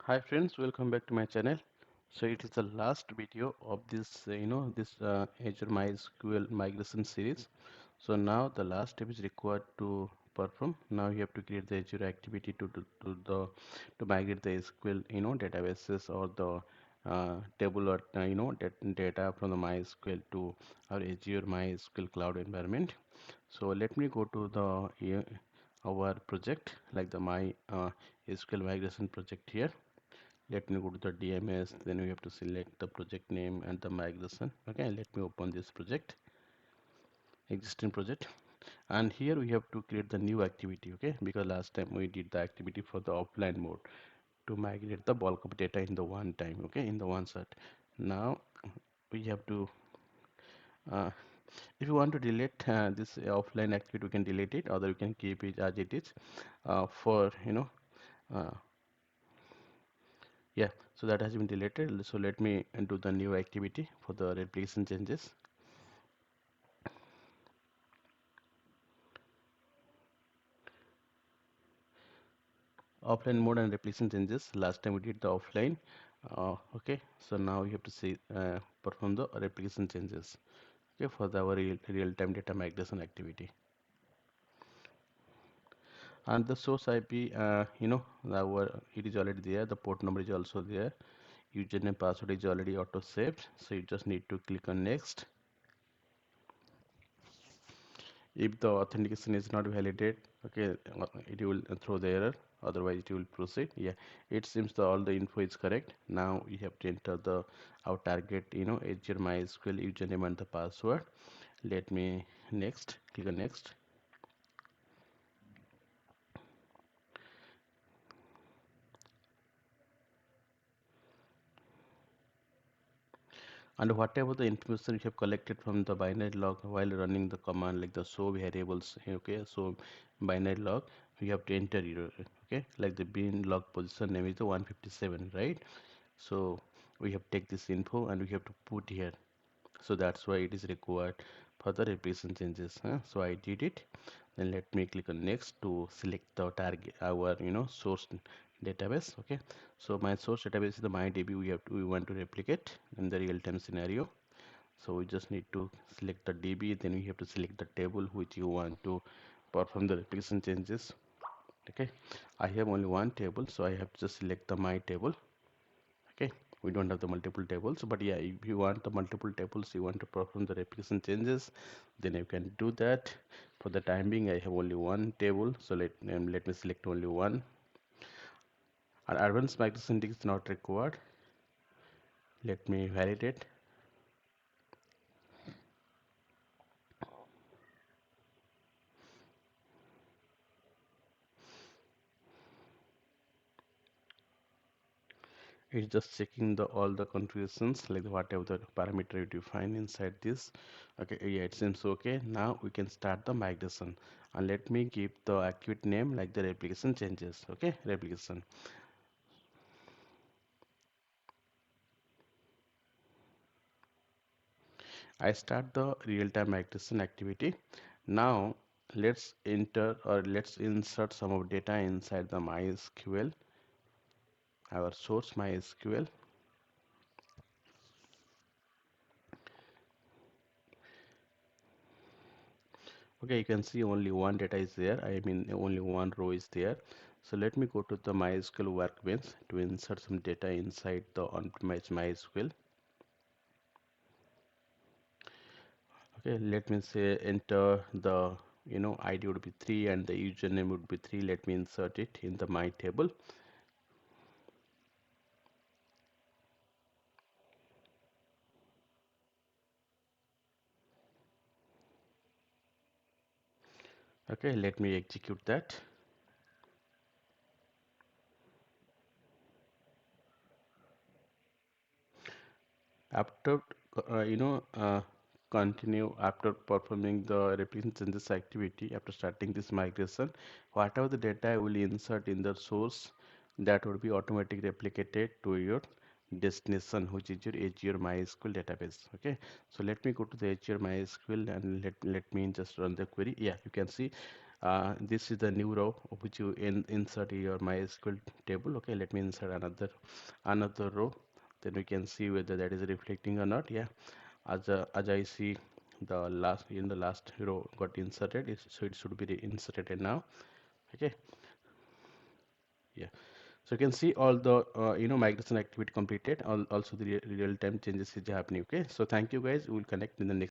Hi friends, welcome back to my channel. So it is the last video of this Azure MySQL migration series. So now the last step is required to perform. Now you have to create the Azure activity to migrate the SQL databases or the table or data from the MySQL to our Azure MySQL cloud environment. So let me go to the our project like the my SQL migration project here. Let me go to the DMS, then we have to select the project name and the migration. Okay, let me open this project, existing project, and here we have to create the new activity. Okay, because last time we did the activity for the offline mode to migrate the bulk of data in the one time. Okay, in the one shot. Now we have to uh, if you want to delete this offline activity, we can delete it, or you can keep it as it is for uh, yeah, so that has been deleted. So let me do the new activity for the replication changes. Offline mode and replication changes. Last time we did the offline. Okay, so now you have to see perform the replication changes. Okay, for the our real-time data migration activity. And the source IP, it is already there. The port number is also there. Username password is already auto saved. So you just need to click on next. If the authentication is not validated, okay, it will throw the error. Otherwise it will proceed. Yeah, it seems that all the info is correct. Now we have to enter the our target, Azure MySQL username and the password. Let me next, click on next. And whatever the information you have collected from the binary log while running the command, like the show variables, okay, so binary log, you have to enter your, okay, like the bin log position name is the 157, right? So we have take this info and we have to put here. So that's why it is required for the replication changes. So I did it. Then let me click on next to select the target, our source database. Okay, so my source database is the MyDB. We want to replicate in the real-time scenario. So we just need to select the DB. Then we have to select the table which you want to perform the replication changes. Okay, I have only one table, so I have to just select the my table. Okay, we don't have the multiple tables, but yeah, if you want the multiple tables, you want to perform the replication changes, then you can do that. For the time being, I have only one table, so let me select only one. And advanced migration is not required. Let me validate. It's just checking the all the configurations, like whatever the parameter you define inside this. Okay, yeah, it seems okay. Now we can start the migration, and let me give the activity name like the replication changes. Okay, replication. I start the real-time migration activity. Now let's insert some of data inside the MySQL, our source MySQL. Okay, you can see only one data is there. I mean only one row is there. So let me go to the MySQL workbench to insert some data inside the on-premise MySQL. Okay, let me say enter the ID would be 3 and the username would be 3. Let me insert it in the my table. Okay, let me execute that. After continue after performing the replication changes activity, after starting this migration, whatever the data I will insert in the source, that would be automatically replicated to your destination, which is your Azure MySQL database. Okay, so let me go to the Azure MySQL and let me just run the query. Yeah, you can see This is the new row which you insert in your MySQL table. Okay, let me insert another row. Then we can see whether that is reflecting or not. Yeah, as I see, the last row got inserted. So it should be inserted now. Okay, yeah. So you can see all the migration activity completed. Also the real-time changes is happening. Okay, so thank you guys. We will connect in the next.